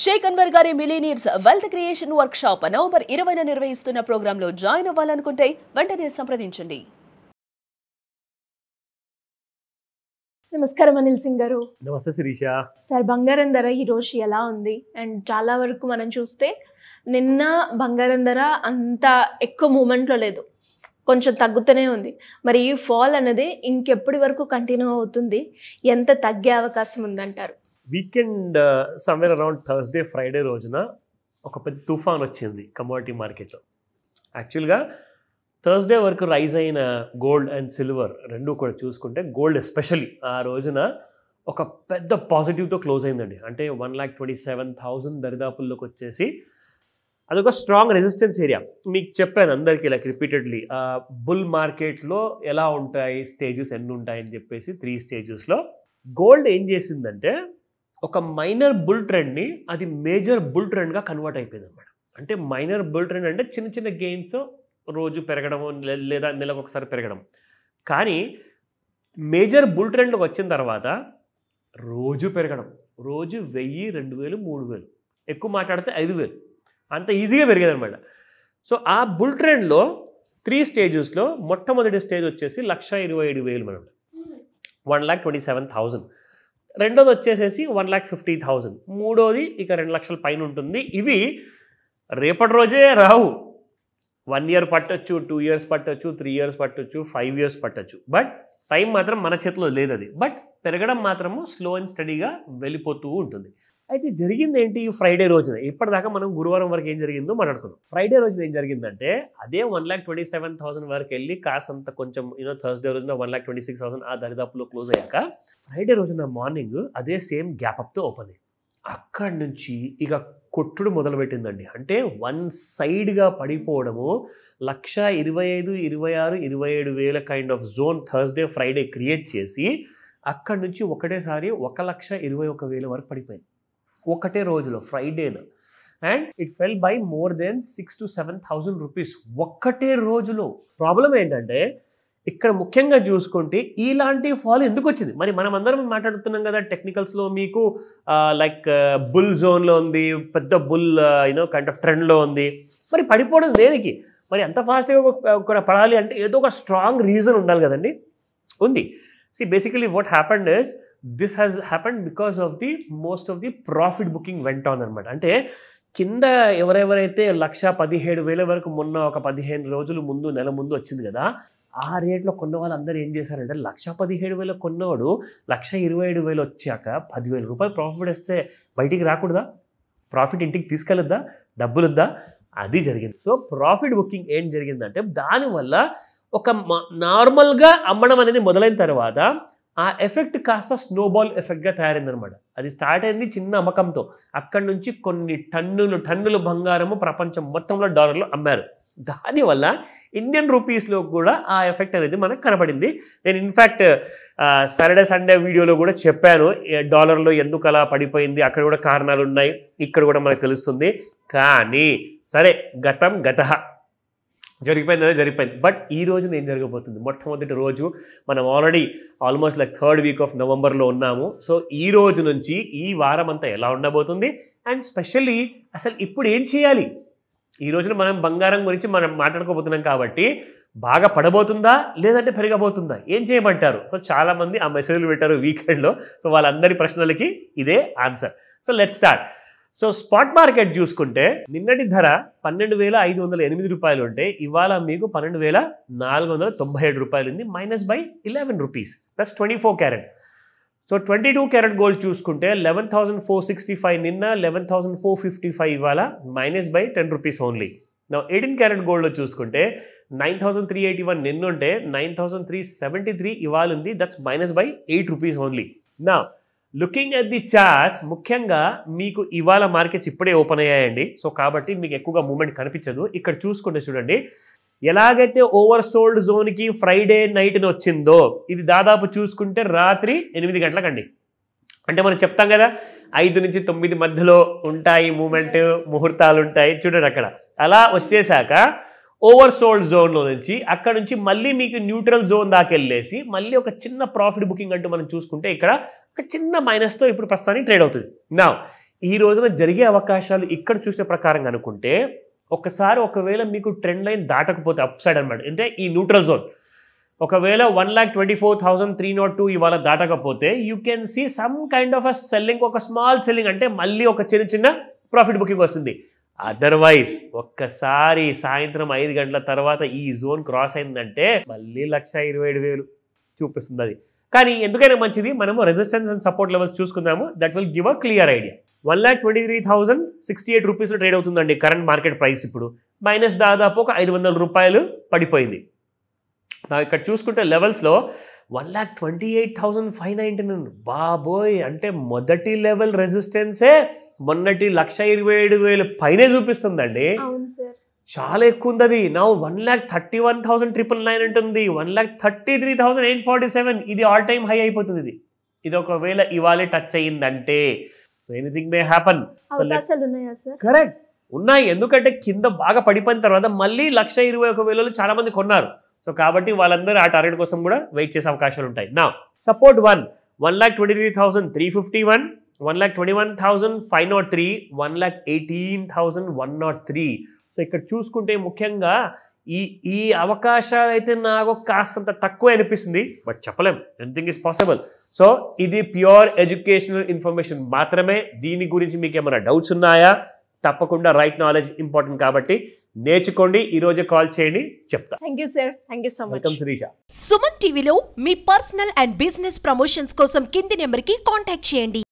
షేక్ అన్వర్ గారి millionaires wealth creation workshop November 20న నిర్వహిస్తున్న ప్రోగ్రాంలో జాయిన్ అవ్వాలనుకుంటే వెంటనే సంప్రదించండి. నమస్కారం అనిల్ సింగ్ గారు. నమస్తే శిరీష. సార్, బంగారం ధర ఈ రోజు ఎలా ఉంది? అండ్ చాలా వరకు మనం చూస్తే నిన్న బంగారం ధర అంత ఎక్కువ మూమెంట్లో లేదు, కొంచెం తగ్గుతూనే ఉంది. మరి ఈ ఫాల్ అనేది ఇంకెప్పటి వరకు కంటిన్యూ అవుతుంది? ఎంత తగ్గే అవకాశం ఉందంటారు? Weekend somewhere around Thursday Friday రోజున ఒక పెద్ద తుఫాన్ వచ్చింది కమోడిటీ మార్కెట్లో. యాక్చువల్గా థర్స్డే వరకు రైజ్ అయిన గోల్డ్ అండ్ సిల్వర్ రెండు కూడా చూసుకుంటే గోల్డ్ ఎస్పెషల్లీ ఆ రోజున ఒక పెద్ద పాజిటివ్తో క్లోజ్ అయిందండి. అంటే 1,27,000 దరిదాపుల్లోకి వచ్చేసి అదొక స్ట్రాంగ్ రెసిస్టెన్స్ ఏరియా. మీకు చెప్పాను అందరికీ లైక్ రిపీటెడ్లీ బుల్ మార్కెట్లో ఎలా ఉంటాయి, స్టేజెస్ ఎన్ని ఉంటాయని చెప్పేసి 3 స్టేజెస్లో గోల్డ్ ఏం చేసిందంటే ఒక మైనర్ బుల్ ట్రెండ్ని అది మేజర్ బుల్ ట్రెండ్గా కన్వర్ట్ అయిపోయింది అనమాట. అంటే మైనర్ బుల్ ట్రెండ్ అంటే చిన్న చిన్న గెయిన్స్ రోజు పెరగడము లేదా నెలకు ఒకసారి పెరగడం. కానీ మేజర్ బుల్ ట్రెండ్లోకి వచ్చిన తర్వాత రోజు పెరగడం, రోజు 1000, 2000, 3000, ఎక్కువ మాట్లాడితే 5000, అంత ఈజీగా పెరిగేది అనమాట. సో ఆ బుల్ ట్రెండ్లో 3 స్టేజెస్లో మొట్టమొదటి స్టేజ్ వచ్చేసి 1,27,000 మనం 1,27,000. రెండోది వచ్చేసేసి 1,50,000. మూడోది ఇక 2 లక్షల పైన ఉంటుంది. ఇవి రేపటి రోజే రావు. 1 year పట్టొచ్చు, 2 years పట్టొచ్చు, 3 years పట్టొచ్చు, 5 years పట్టొచ్చు. బట్ టైం మాత్రం మన చేతిలో లేదు అది. బట్ పెరగడం మాత్రము స్లో అండ్ స్టడీగా వెళ్ళిపోతూ ఉంటుంది. అయితే జరిగింది ఏంటి ఫ్రైడే రోజున? ఇప్పటిదాకా మనం గురువారం వరకు ఏం జరిగిందో మాట్లాడుకున్నాం. ఫ్రైడే రోజున ఏం జరిగిందంటే అదే 1,27,000 వరకు వెళ్ళి కాసంత కొంచెం థర్స్డే రోజున 1,26,000 ఆ దరిదాపులో క్లోజ్ అయ్యాక ఫ్రైడే రోజున మార్నింగ్ అదే సేమ్ గ్యాప్ అప్తో ఓపెన్ అయ్యింది. అక్కడి నుంచి ఇక కొట్టుడు మొదలుపెట్టిందండి. అంటే వన్ సైడ్గా పడిపోవడము, 1,25,000, 26,000, 27,000 kind of zone Thursday Friday create చేసి అక్కడి నుంచి ఒకటేసారి 1,21,000 వరకు పడిపోయింది ఒకటే రోజులో ఫ్రైడేన. And it fell by more than 6,000 to 7,000 rupees ఒక్కటే రోజులో. ప్రాబ్లం ఏంటంటే ఇక్కడ ముఖ్యంగా చూసుకుంటే ఇలాంటి ఫాల్ ఎందుకు వచ్చింది? మరి మనం అందరం మాట్లాడుతున్నాం కదా టెక్నికల్స్లో, మీకు లైక్ బుల్ జోన్లో ఉంది, పెద్ద బుల్ కైండ్ ఆఫ్ ట్రెండ్లో ఉంది. మరి పడిపోవడం దేనికి? మరి అంత ఫాస్ట్గా కూడా పడాలి అంటే ఏదో ఒక స్ట్రాంగ్ రీజన్ ఉండాలి కదండి. ఉంది. See, basically what happened is this has happened because of the most of the profit booking went on అనమాట. అంటే కింద ఎవరెవరైతే 1,17,000 వరకు మొన్న ఒక 15 రోజుల ముందు, నెల ముందు వచ్చింది కదా, ఆ రేట్లో కొన్న వాళ్ళు అందరూ ఏం చేశారంటే 1,17,000 కొన్నవాడు 1,27,000 వచ్చాక 10,000 రూపాయలు ప్రాఫిట్ వస్తే బయటికి రాకూడదా? ప్రాఫిట్ ఇంటికి తీసుకెళ్ళొద్దా? డబ్బులు వద్దా? అది జరిగింది. సో ప్రాఫిట్ బుకింగ్ ఏం జరిగిందంటే దానివల్ల ఒక నార్మల్గా అమ్మడం అనేది మొదలైన తర్వాత ఆ ఎఫెక్ట్ కాస్త స్నోబాల్ ఎఫెక్ట్గా తయారైందనమాట. అది స్టార్ట్ అయింది చిన్న అమ్మకంతో. అక్కడి నుంచి కొన్ని టన్నులు బంగారము ప్రపంచం మొత్తంలో డాలర్లు అమ్మారు. దానివల్ల ఇండియన్ రూపీస్లో కూడా ఆ ఎఫెక్ట్ అనేది మనకు కనపడింది. నేను ఇన్ఫ్యాక్ట్ సాటర్డే సండే వీడియోలో కూడా చెప్పాను డాలర్లో ఎందుకు అలా పడిపోయింది, అక్కడ కూడా కారణాలు ఉన్నాయి, ఇక్కడ కూడా మనకు తెలుస్తుంది. కానీ సరే, గతం గతః, జరిగిపోయింది అదే జరిగిపోయింది. బట్ ఈ రోజున ఏం జరగబోతుంది? మొట్టమొదటి రోజు మనం almost like 3rd week of నవంబర్లో ఉన్నాము. సో ఈ రోజు నుంచి ఈ వారం అంతా ఎలా ఉండబోతుంది అండ్ స్పెషల్లీ అసలు ఇప్పుడు ఏం చేయాలి? ఈ రోజున మనం బంగారం గురించి మనం మాట్లాడుకోబోతున్నాం కాబట్టి బాగా పడబోతుందా లేదంటే పెరగబోతుందా, ఏం చేయమంటారు? సో చాలామంది ఆ మెసేజ్లు పెట్టారు వీకెండ్లో. సో వాళ్ళందరి ప్రశ్నలకి ఇదే answer. So let's start. So spot market చూసుకుంటే నిన్నటి ధర 12,508 రూపాయలు ఉంటే ఇవాళ మీకు 12,497 రూపాయలు ఉంది, -11 rupees. That's 24 carrot. So 22 carat gold చూసుకుంటే 11,465 నిన్న, 11,455 ఇవాళ, -10 రూపీస్ ఓన్లీ. నా 18 క్యారెట్ గోల్డ్లో చూసుకుంటే 9,381 నిన్న ఉంటే 9,373 ఇవాళ ఉంది. That's -8 rupees only. నా లుకింగ్ ఎట్ ది చార్ట్స్, ముఖ్యంగా మీకు ఇవాళ మార్కెట్స్ ఇప్పుడే ఓపెన్ అయ్యాయండి. సో కాబట్టి మీకు ఎక్కువగా మూమెంట్ కనిపించదు. ఇక్కడ చూసుకుంటే చూడండి, ఎలాగైతే ఓవర్ సోల్డ్ జోన్కి ఫ్రైడే నైట్ని వచ్చిందో ఇది దాదాపు చూసుకుంటే రాత్రి 8 గంటలకండి. అంటే మనం చెప్తాం కదా 5 నుంచి 9 మధ్యలో ఉంటాయి మూమెంట్, ముహూర్తాలు ఉంటాయి. చూడండి అక్కడ అలా వచ్చేసాక ఓవర్ సోల్డ్ జోన్లో నుంచి అక్కడ నుంచి మళ్ళీ మీకు న్యూట్రల్ జోన్ దాకా వెళ్ళేసి మళ్ళీ ఒక చిన్న ప్రాఫిట్ బుకింగ్ అంటూ మనం చూసుకుంటే ఇక్కడ ఒక చిన్న మైనస్తో ఇప్పుడు ప్రస్తుతానికి ట్రేడ్ అవుతుంది. నా ఈ రోజున జరిగే అవకాశాలు ఇక్కడ చూసిన ప్రకారంగా అనుకుంటే ఒకసారి ఒకవేళ మీకు ట్రెండ్ లైన్ దాటకపోతే అప్ సైడ్ అనమాట, అంటే ఈ న్యూట్రల్ జోన్ ఒకవేళ 1,24,302 ఇవాళ దాటకపోతే you can see some kind of a selling, ఒక స్మాల్ సెల్లింగ్, అంటే మళ్ళీ ఒక చిన్న ప్రాఫిట్ బుకింగ్ వస్తుంది. అదర్వైజ్ ఒక్కసారి సాయంత్రం 5 గంటల తర్వాత ఈ జోన్ క్రాస్ అయిందంటే మళ్ళీ 1,27,000 చూపిస్తుంది అది. కానీ ఎందుకైనా మంచిది మనము రెసిస్టెన్స్ అండ్ సపోర్ట్ లెవెల్స్ చూసుకుందాము. That will give a clear idea. 1,23,068 రూపీస్లో ట్రేడ్ అవుతుందండి కరెంట్ మార్కెట్ ప్రైస్. ఇప్పుడు మైనస్ దాదాపు ఒక 500 రూపాయలు పడిపోయింది. ఇక్కడ చూసుకుంటే లెవెల్స్లో 1,28,599 బాబోయ్, అంటే మొదటి లెవెల్ రెసిస్టెన్సే మొన్నటి 1,27,000 పైనే చూపిస్తుందండి. చాలా ఎక్కువ ఉంది అది. నా 1,31,999 ఉంటుంది, 1,33,847 ఇది ఆల్ టైమ్ హై అయిపోతుంది. ఇది ఒకవేళ ఇవాళ టచ్ అయ్యిందంటే ఎనీథింగ్ మే హ్యాపన్. కరెక్ట్ ఉన్నాయి, ఎందుకంటే కింద బాగా పడిపోయిన తర్వాత మళ్ళీ 1,21,000 చాలా మంది కొన్నారు. సో కాబట్టి వాళ్ళందరూ ఆ టార్గెట్ కోసం కూడా వెయిట్ చేసే అవకాశాలు ఉంటాయి. నా సపోర్ట్ 1,23,351, 1,21,503, 1,18,103. సో ఇక్కడ చూసుకుంటే ముఖ్యంగా ఈ అవకాశాలు అయితే నాకు కాస్తంత తక్కువ అనిపిస్తుంది, బట్ చెప్పలేం, ఎనీథింగ్ ఈజ్ పాసిబుల్. సో ఇది ప్యూర్ ఎడ్యుకేషనల్ ఇన్ఫర్మేషన్ మాత్రమే. దీని గురించి మీకు ఏమైనా డౌట్స్ ఉన్నాయా? తప్పకుండా రైట్ నాలెడ్జ్ ఇంపార్టెంట్ కాబట్టి నేర్చుకోండి. ఈ రోజే కాల్ చేయండి, చెప్తా. Thank you sir, thank you so much. Welcome Shirisha. Suman టీవీలో మీ పర్సనల్ అండ్ బిజినెస్ ప్రమోషన్స్ కోసం కింది నెంబర్కి కాంటాక్ట్ చేయండి.